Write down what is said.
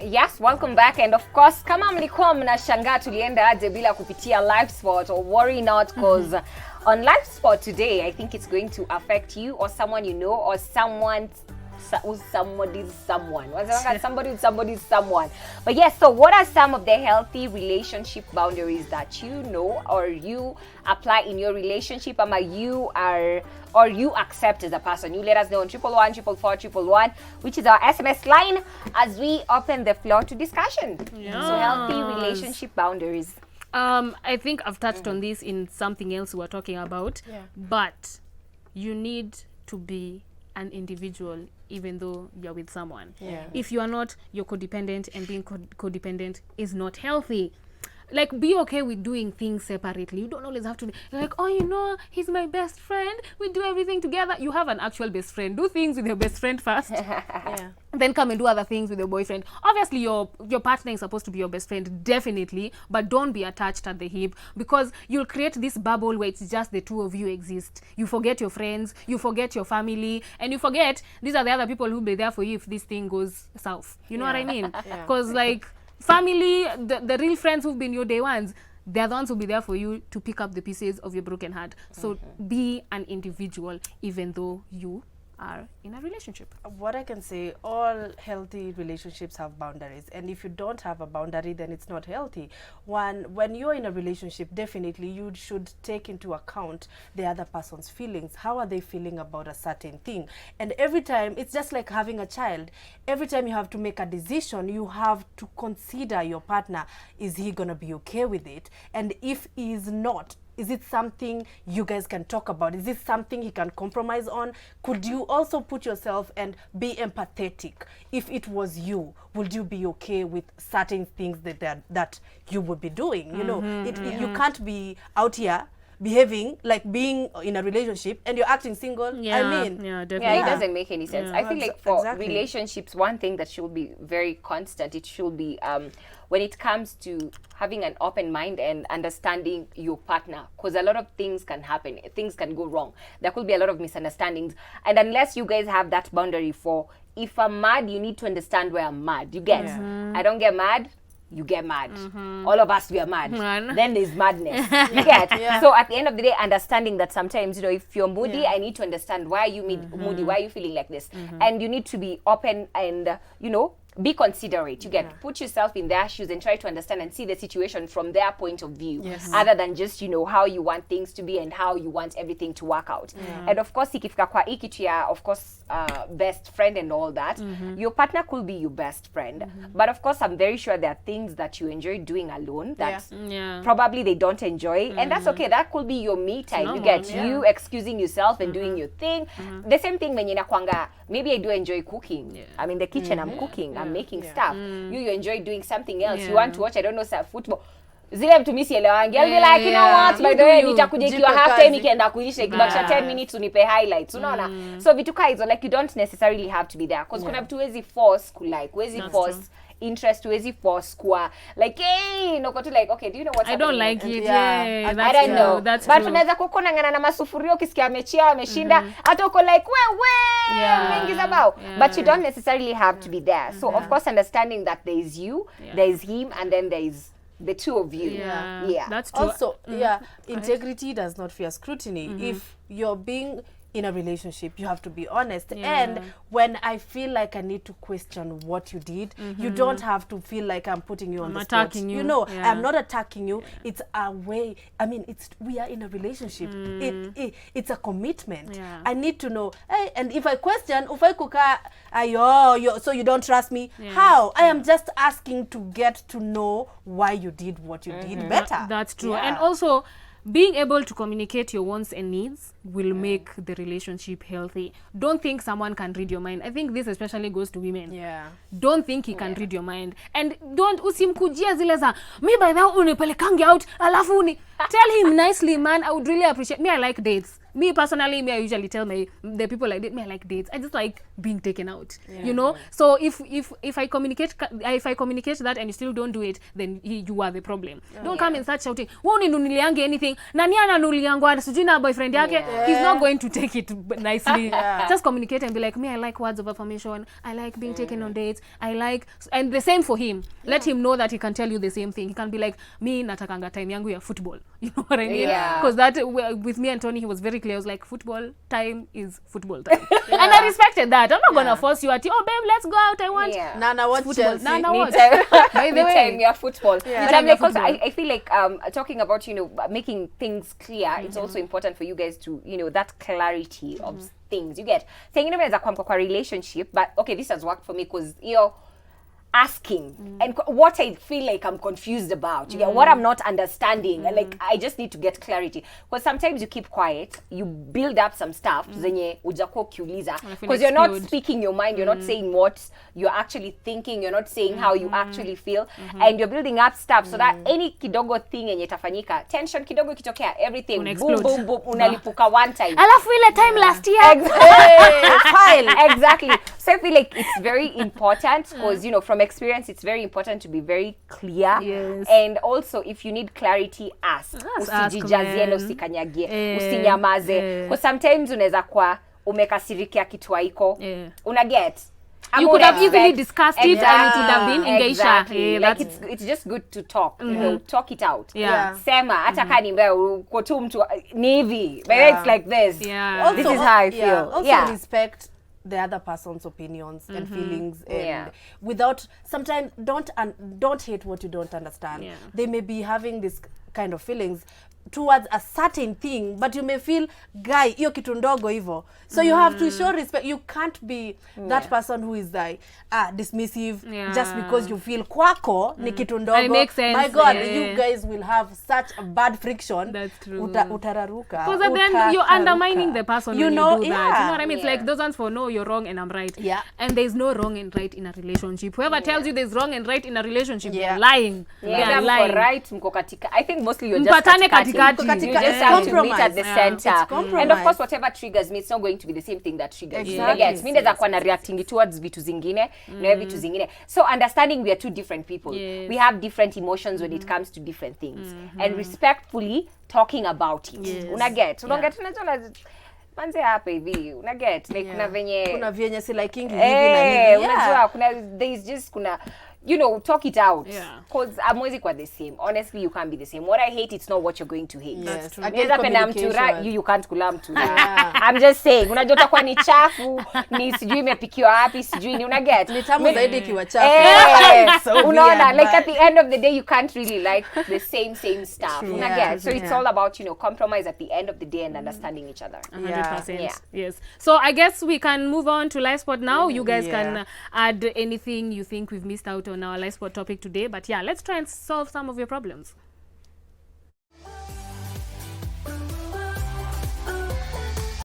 Yes, welcome back. And of course, kama mlikuwa mnashangaa tulienda aje bila kupitia live spot, or worry not, because on live spot today, I think it's going to affect you or someone you know or somebody's someone. Somebody's someone. But yes, so what are some of the healthy relationship boundaries that you know or you apply in your relationship, or you accept as a person? You let us know on 111 which is our SMS line, as we open the floor to discussion. Yes. So healthy relationship boundaries. I think I've touched on this in something else we were talking about, but you need to be an individual even though you're with someone. If you are not, you're codependent, and being codependent is not healthy. Like, be okay with doing things separately. You don't always have to be like, oh, you know, he's my best friend, we do everything together. You have an actual best friend. Do things with your best friend first. Then come and do other things with your boyfriend. Obviously, your partner is supposed to be your best friend, definitely, but don't be attached at the hip, because you'll create this bubble where it's just the two of you exist. You forget your friends, you forget your family, and you forget these are the other people who'll be there for you if this thing goes south. You know what I mean? Because like, family, the real friends who've been your day ones, they're the ones who'll be there for you to pick up the pieces of your broken heart. So be an individual even though you are in a relationship. What I can say, all healthy relationships have boundaries, and if you don't have a boundary, then it's not healthy. When you're in a relationship, definitely you should take into account the other person's feelings. How are they feeling about a certain thing? And every time, it's just like having a child. Every time you have to make a decision, you have to consider your partner. Is he gonna be okay with it? And if he is not, is it something you guys can talk about? Is it something he can compromise on? Could you also put yourself and be empathetic? If it was you, would you be okay with certain things that you would be doing? You know, you can't be out here behaving like being in a relationship and you're acting single. I mean, definitely. Yeah, it doesn't make any sense. I think like for Exactly. relationships, one thing that should be very constant, it should be when it comes to having an open mind and understanding your partner, because a lot of things can happen, things can go wrong, there could be a lot of misunderstandings, and unless you guys have that boundary for, if I'm mad, you need to understand where I'm mad. You get I don't get mad, you get mad. All of us, we are mad. Then there's madness. You get? So at the end of the day, understanding that sometimes, you know, if you're moody, I need to understand why are you moody, why are you feeling like this? And you need to be open and, you know, be considerate. You get, put yourself in their shoes and try to understand and see the situation from their point of view, other than just, you know, how you want things to be and how you want everything to work out. And of course, ikifika kwa hii kitu ya, of course, best friend and all that, your partner could be your best friend. But of course, I'm very sure there are things that you enjoy doing alone that probably they don't enjoy. And that's okay. That could be your me time. You get, you excusing yourself and doing your thing. The same thing when kwanga, maybe I do enjoy cooking. I'm in the kitchen, I'm cooking, I'm making stuff. You enjoy doing something else. You want to watch, I don't know, football. Zile mtu mimi sielewangi. I'll be like, you know what, by the way, nitakuja ikiwa half time ikienda kuisha, ikibakisha 10 minutes unipe highlights. Unaona? So vitu kama hizo, like, you don't necessarily have to be there, because kuna vitu huwezi force kulike, huwezi force interest, huwezi force kwa like, hey, noko tu like, okay, do you know what's I don't like it. I don't know. That's but true. unaweza kukona ngana na masufurio ukisikia amechia ameshinda, hata uko like mengi about. But you don't necessarily have to be there. So of course, understanding that there is you, there is him, and then there is the two of you. That's true. also integrity does not fear scrutiny. If you're being in a relationship, you have to be honest. And when I feel like I need to question what you did, you don't have to feel like I'm putting you on the spot. attacking you. You know, I'm not attacking you. It's a way. I mean, we are in a relationship. It's a commitment. I need to know. Hey, and if I question, so you don't trust me? How? I am just asking to get to know why you did what you did better. That's true. And also, being able to communicate your wants and needs will make the relationship healthy. Don't think someone can read your mind. I think this especially goes to women. Don't think he can read your mind. And don't usimkujia zile za, me by now unipelekangi out, alafu tell him nicely, man, I would really appreciate. Me, I like dates. me personally, I usually tell the people I date, I like dates. I just like being taken out, you know. So if I communicate that and you still don't do it, then you are the problem. Don't come and start shouting, "Wewe uninunuliange anything?" Nani ananunuliangwa sijui na boyfriend yake? He's not going to take it nicely. Just communicate and be like, me, I like words of affirmation. I like being taken on dates. I like, and the same for him. Let him know that he can tell you the same thing. He can be like, me natakanga time yangu ya football. You know what I mean? Because that with me and Tony, he was very clear. I was like, football time is football time. And I respected that. I'm not gonna force you at, oh babe, let's go out. I want Nana watch football. Chelsea. Nana watch. By the way, yeah, football. But I'm like, also, I feel like talking about, you know, making things clear, it's also important for you guys to, you know, that clarity of things. You get saying kwa relationship, but okay, this has worked for me because, you know, asking and what I feel like I'm confused about, you get what I'm not understanding, and like I just need to get clarity, because sometimes you keep quiet, you build up some stuff zenye ujakuwa ukiuliza, because you're not speaking your mind, you're not saying what you're actually thinking, you're not saying how you actually feel, and you're building up stuff so that any kidogo thing yenye tafanyika, tension kidogo kitokea, everything boom boom boom unalipuka one time, alafu ile time last year exactly. So I feel like it's very important because, you know, from experience, it's very important to be very clear. Yes. And also, if you need clarity, ask. Usijijazie na usikanyagie, usinyamaze. Because sometimes unaweza kuwa umekasirikia kitu haiko. Una get. You could have easily discussed it and it would have been engeisha. Like it's just good to talk, you know, talk it out. Sema, hata kama ni mbaya uko tu mtu ni hivi. But it's like this. Also, this is how I feel. Also respect the other person's opinions and feelings, and without, sometimes don't hate what you don't understand. They may be having this kind of feelings towards a certain thing, but you may feel, guy, hiyo kitu ndogo hivyo. So you have to show respect. You can't be that person who is like dismissive just because you feel kwako ni kitu ndogo. It makes sense. My God, you guys will have such a bad friction. That's true. Utararuka. Because at the end, you're undermining the person you when know, you do that. You know what I mean? It's like those ones for no, you're wrong and I'm right. And there's no wrong and right in a relationship. Whoever tells you there's wrong and right in a relationship, you're lying. They're lying. Right, mko katika. I think mostly you're just katikati. You just have to meet at the center. And of course, whatever triggers me, it's not going to be the same thing that triggers you. Yes, mimi ndeza kuwa na reacting towards vitu zingine, na vitu zingine. So understanding we are two different people. We have different emotions when it comes to different things. And respectfully talking about it. Una get. Manze hapa hivi, una get. Like kuna venye si liking hivi na hivi. Unajua there's just you know, talk it out. Because amwezi kwa the same. Honestly, you can't be the same. What I hate, it's not what you're going to hate. Yes. Unaweza penda mtura, you can't kula mtura. I'm just saying, unajua utakuwa ni chafu, ni sijui imepikiwa wapi, sijui ni una get. Ni tamu zaidi kiwa chafu. Unaona, like at the end of the day, you can't really like the same stuff. Una get. So it's all about, you know, compromise at the end of the day and understanding each other. 100%. Yes. So I guess we can move on to Live Spot now. You guys can add anything you think we've missed out on our Live Spot topic today. But yeah, let's try and solve some of your problems.